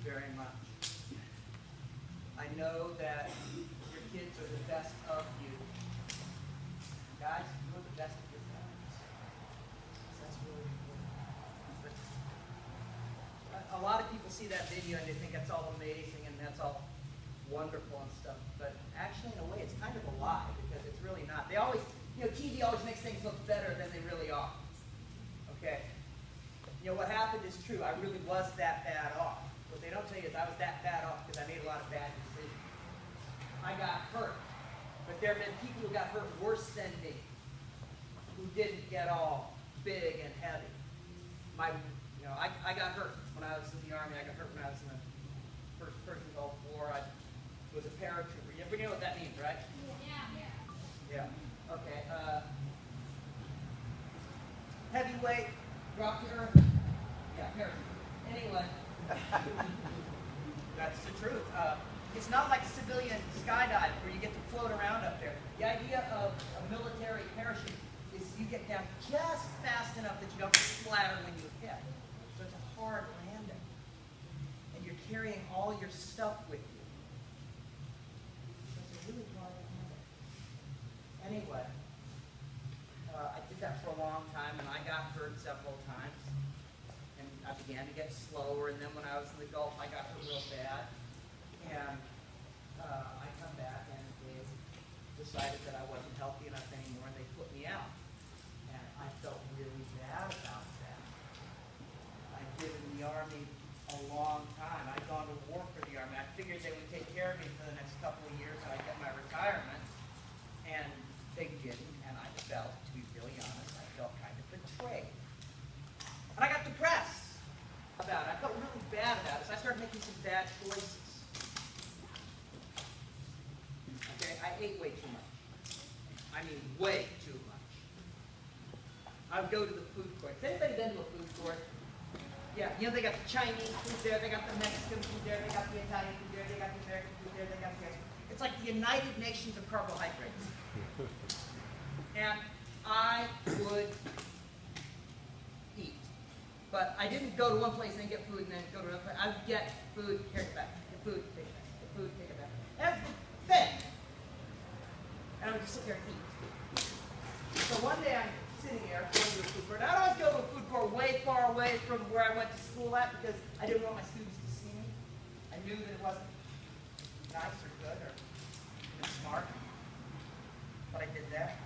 very much. I know that your kids are the best of you. Guys, you're the best of your parents. That's really important. A lot of people see that video and they think that's all amazing and that's all wonderful and stuff. But actually, in a way, it's kind of a lie because it's really not. They always, TV always makes things look better than they really are. Okay? What happened is true. I really was that bad off. What they don't tell you is I was that bad off because I made a lot of bad decisions. I got hurt. But there have been people who got hurt worse than me, who didn't get all big and heavy. I got hurt when I was in the Army. I got hurt when I was in the First Person Gulf War. I was a paratrooper. You know what that means, right? Yeah. Okay. Heavyweight, drop to earth. Yeah, parachute. Anyway, that's the truth. It's not like a civilian skydive where you get to float around up there. The idea of a military parachute is you get down just fast enough that you don't splatter when you hit. So it's a hard landing. And you're carrying all your stuff with you. So it's a really hard landing. Anyway, I did that for a long time, and I got hurt several times. And I began to get slower, and then when I was in the Gulf, I got hurt real bad. And I come back, and they decided that I wasn't healthy enough anymore, and they put me out. And I felt really bad about that. I'd been in the Army a long time. I'd gone to war for the Army. I figured they would take care of me for the next couple of years, and I'd get my retirement. And they didn't, and I felt, to be really honest, I felt kind of betrayed. And I got depressed about it. I felt really bad about it, so I started making some bad choices. Okay, I ate way too much. I mean, way too much. I would go to the food court. Has anybody been to a food court? Yeah, they got the Chinese food there, they got the Mexican food there, they got the Italian food there, they got the American food there, they got the It's like the United Nations of carbohydrates. And I would eat. But I didn't go to one place and then get food and then go to another place. I would get food, carry it back. Get food, take it back. Get food, take it back. Everything. And I would just sit there and eat. So one day I'm sitting there going to a food court. I'd always go to a food court way far away from where I went to school at because I didn't want my students to see me. I knew that it wasn't nice or good or even smart. But I did that.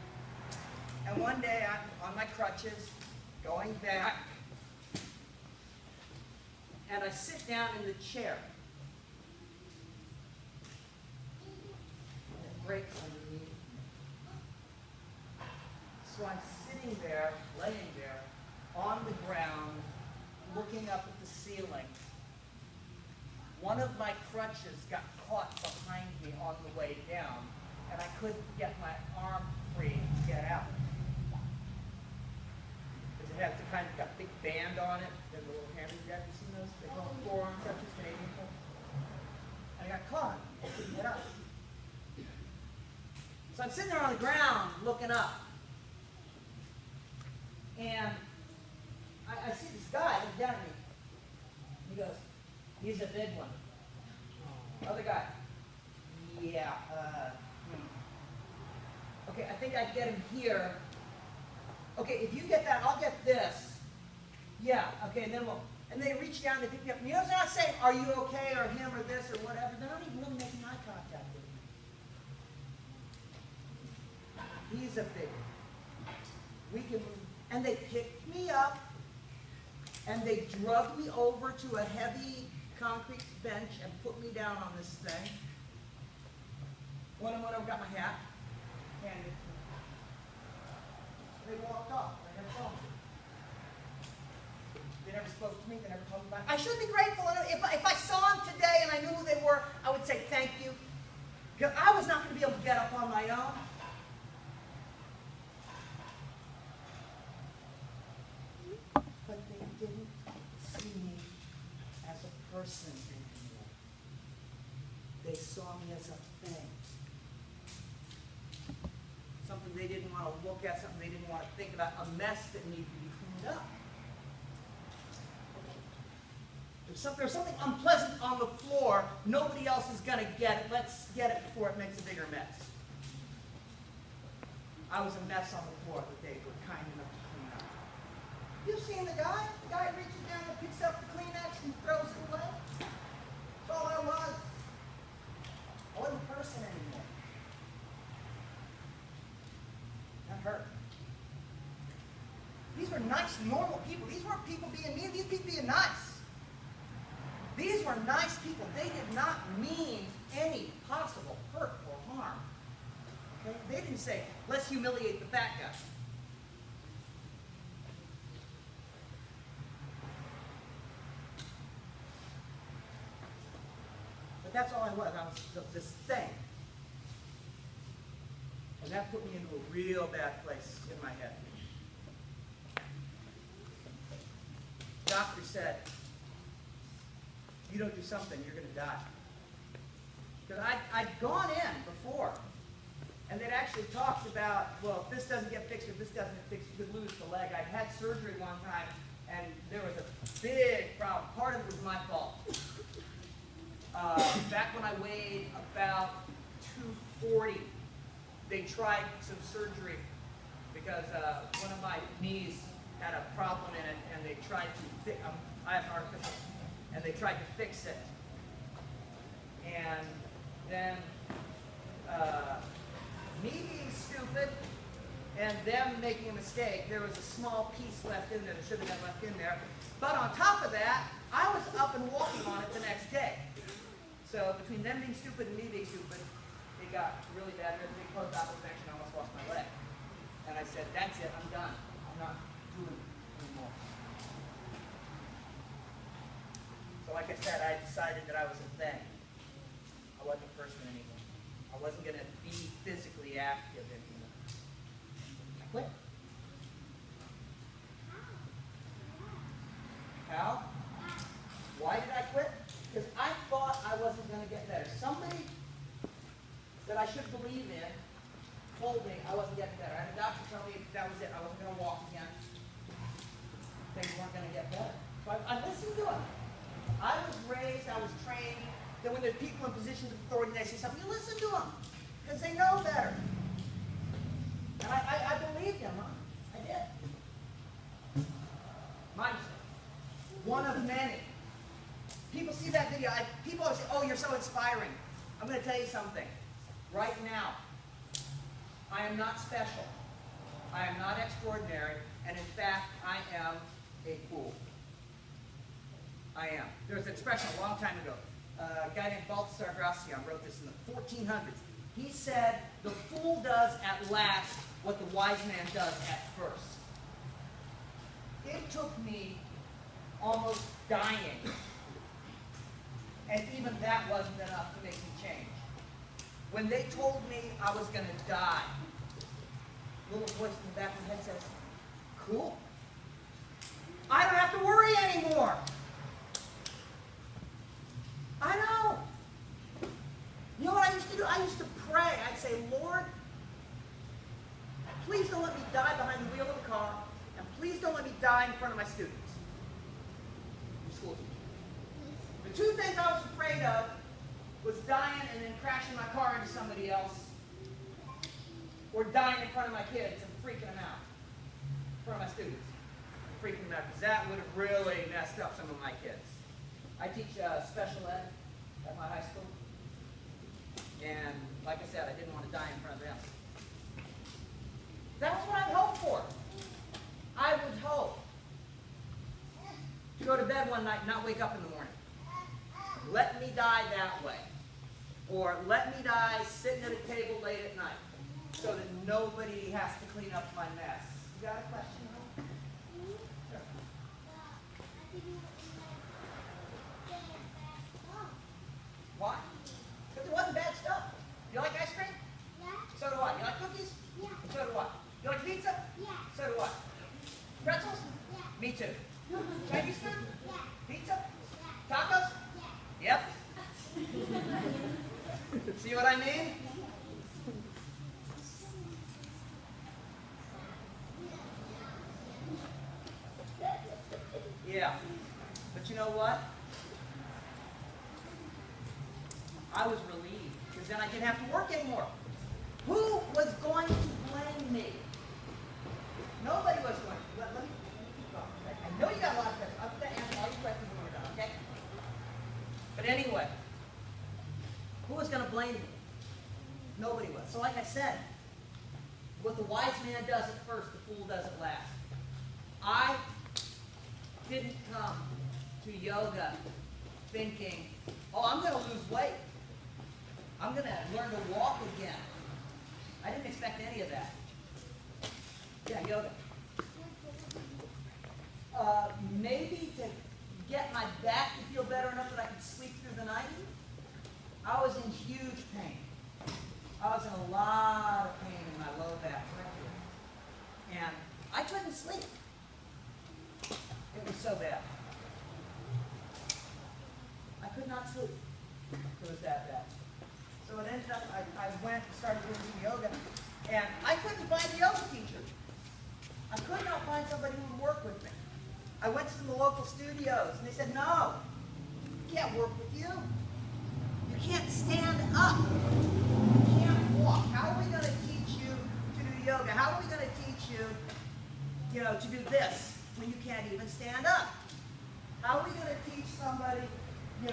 And one day I'm on my crutches, going back, and I sit down in the chair. And it breaks under me. So I'm sitting there, laying there, on the ground, looking up at the ceiling. One of my crutches got caught behind me on the way down, and I couldn't get my arm free to get out. Because it has the kind of got a big band on it. There's a little hammer. Have you seen those? They call them forearm crutches, Canadian folks. And I got caught. I couldn't get up. So I'm sitting there on the ground looking up. And I see this guy looking down at me. He goes, "He's a big one." Other guy, "Yeah, okay, I think I can get him here. Okay, if you get that, I'll get this. Yeah, okay, and then they reach down, they pick me up. And they're not saying, "Are you okay?" or him or this or whatever. They're not even really making eye contact with me. He's a big one. We can move. And they picked me up, and they drugged me over to a heavy concrete bench and put me down on this thing. One of them went over, got my hat, handed it to me. They walked off. I never saw them. They never spoke to me. They never told me back. I should be grateful. If I saw them today and I knew who they were, I would say thank you. Because I was not going to be able to get up on my own. But they didn't see me as a person anymore. They saw me as a thing. Something they didn't want to look at, something they didn't want to think about, a mess that needed to be cleaned up. If there's something unpleasant on the floor, nobody else is going to get it. Let's get it before it makes a bigger mess. I was a mess on the floor that they were kind enough to clean up. You've seen the guy? The guy reaches down and picks up the Kleenex and throws it away. That's all I was. I wasn't a person anymore. That hurt. These were nice, normal people. These weren't people being mean. These people being nice. These were nice people. They did not mean any possible hurt or harm. Okay? They didn't say, let's humiliate the fat guy. But that's all I was. I was this thing. And that put me into a real bad place in my head. Doctor said, you don't do something, you're going to die. Because I'd gone in before, and they'd actually talked about, well, if this doesn't get fixed or this doesn't get fixed, you could lose the leg. I'd had surgery one time, and there was a big problem. Part of it was my fault. Back when I weighed about 240, they tried some surgery because one of my knees had a problem in it, and they tried to fix. I have artificial, and they tried to fix it. And then me being stupid and them making a mistake, there was a small piece left in there that should have been left in there. But on top of that, I was up and walking on it the next day. So between them being stupid and me being stupid, it got really bad. There was a big post-op infection. I almost lost my leg. And I said, that's it. I'm done. I'm not doing it anymore. So like I said, I decided that I was a thing. I wasn't a person anymore. I wasn't going to be physically active anymore. I quit. How? Why did I quit? Because I thought I wasn't going to get better. Somebody that I should believe in told me I wasn't getting better. I had a doctor tell me that was it. I wasn't going to walk again. Things weren't going to get better. So I listened to him. I was raised, I was trained, that when there's people in positions of authority and they say something, you listen to them, because they know better. And I believed him, huh? I did. My mistake. One of many. People see that video, people always say, oh, you're so inspiring. I'm going to tell you something. Right now, I am not special. I am not extraordinary, and in fact, I am a fool. I am. There was an expression a long time ago. A guy named Balthasar Gracian wrote this in the 1400s. He said, the fool does at last what the wise man does at first. It took me almost dying, and even that wasn't enough to make me change. When they told me I was going to die, a little voice in the back of my head says, cool. I don't have to worry anymore. I know. You know what I used to do? I used to pray. I'd say, Lord, please don't let me die behind the wheel of the car, and please don't let me die in front of my students. School teacher. The two things I was afraid of was dying and then crashing my car into somebody else, or dying in front of my kids and freaking them out. In front of my students. Freaking them out, because that would have really messed up some of my kids. I teach special ed at my high school, and like I said, I didn't want to die in front of them. That was what I'd hoped for. I would hope to go to bed one night and not wake up in the morning. Let me die that way. Or let me die sitting at a table late at night so that nobody has to clean up my mess. You got a question? Sure. Why? Because it wasn't bad stuff. You like ice cream? Yeah. So do I. You like cookies? Yeah. So do I. You like pizza? Yeah. So do I. Pretzels? Yeah. Me too. Chinese food? Yeah. Pizza? Yeah. Tacos? Yeah. Yep. See what I mean? Yeah. But you know what? I was relieved, because then I didn't have to work anymore. Who was going to blame me? Nobody was going to. Let me keep going. I know you got a lot of questions. I'm going to answer all your questions when we're done, okay? But anyway, who was going to blame me? Nobody was. So like I said, what the wise man does at first, the fool does it last. I didn't come to yoga thinking, oh, I'm going to lose weight. I'm going to learn to walk again. I didn't expect any of that. Yeah, yoga. Maybe to get my back to feel better enough that I could sleep through the night. I was in huge pain. I was in a lot of pain in my low back right here. And I couldn't sleep. It was so bad. I could not sleep. It was that bad. So it ended up, I went and started doing some yoga, and I couldn't find a yoga teacher. I could not find somebody who would work with me. I went to the local studios, and they said, no, we can't work with you. You can't stand up. You can't walk. How are we going to teach you to do yoga? How are we going to teach you, to do this when you can't even stand up? How are we going to teach somebody, who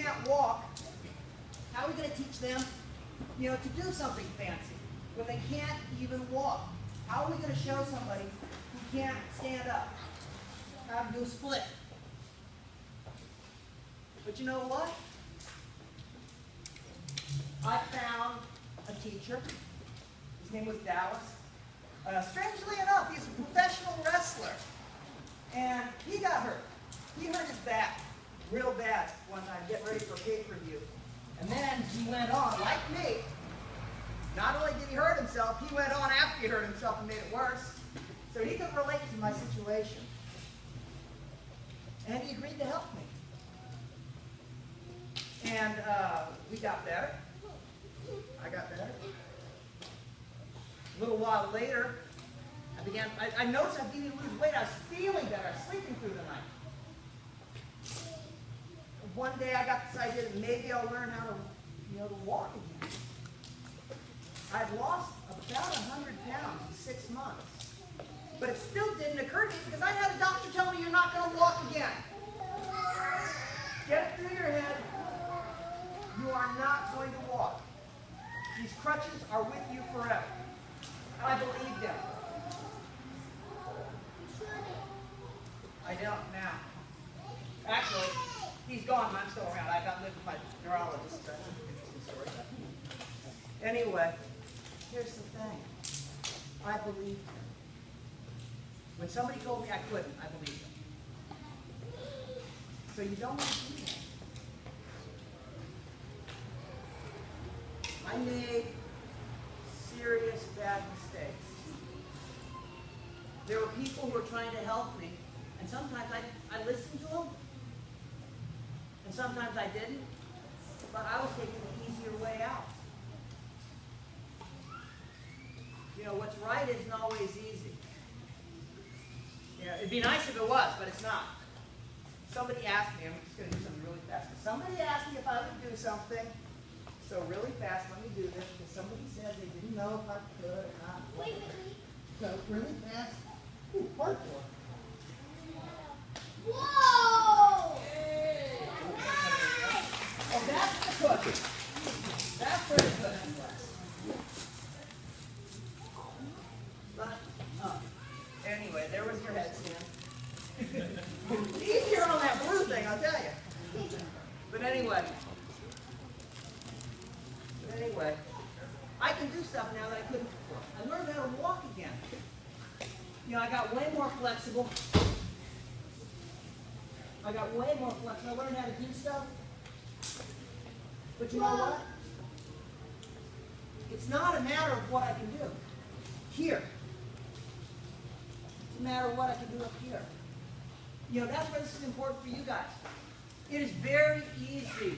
can't walk? How are we going to teach them, to do something fancy when they can't even walk? How are we going to show somebody who can't stand up how to do a split? But you know what? I found a teacher. His name was Dallas. Strangely enough, he's a professional wrestler. And he got hurt. He hurt his back real bad one time, getting ready for a pay-per-view. And then he went on, like me. Not only did he hurt himself, he went on after he hurt himself and made it worse. So he could relate to my situation. And he agreed to help me. And we got better. I got better. A little while later, I noticed I began to lose weight. I was feeling better. I was sleeping through the night. One day I got this idea that maybe I'll learn how to walk again. I'd lost about 100 pounds in 6 months. But it still didn't occur to me because I had a doctor tell me you're not going to walk again. Get it through your head. You are not going to walk. These crutches are with you forever. And I believed him. I don't now. Actually, he's gone and I'm still around. I got lived with my neurologist. That's an interesting story. Anyway, here's the thing. I believed him. When somebody told me I couldn't, I believed him. So you don't want to do that. I made serious bad mistakes. There were people who were trying to help me, and sometimes I listened to them, and sometimes I didn't, but I was taking the easier way out. What's right isn't always easy. It'd be nice if it was, but it's not. Somebody asked me, I'm just going to do something really fast. Somebody asked me if I would do something. So really fast, let me do this, because somebody said they didn't know if I could or not. Wait. So really fast. Ooh, hardcore. Whoa! Oh, that's the cookie. That's for the cookie glass. But, anyway, there was your headstand. Easier on that blue thing, I'll tell you. But anyway, I can do stuff now that I couldn't before. I learned how to walk again. I got way more flexible. I learned how to do stuff. But you know what? It's not a matter of what I can do here. It's a matter of what I can do up here. That's why this is important for you guys. It is very easy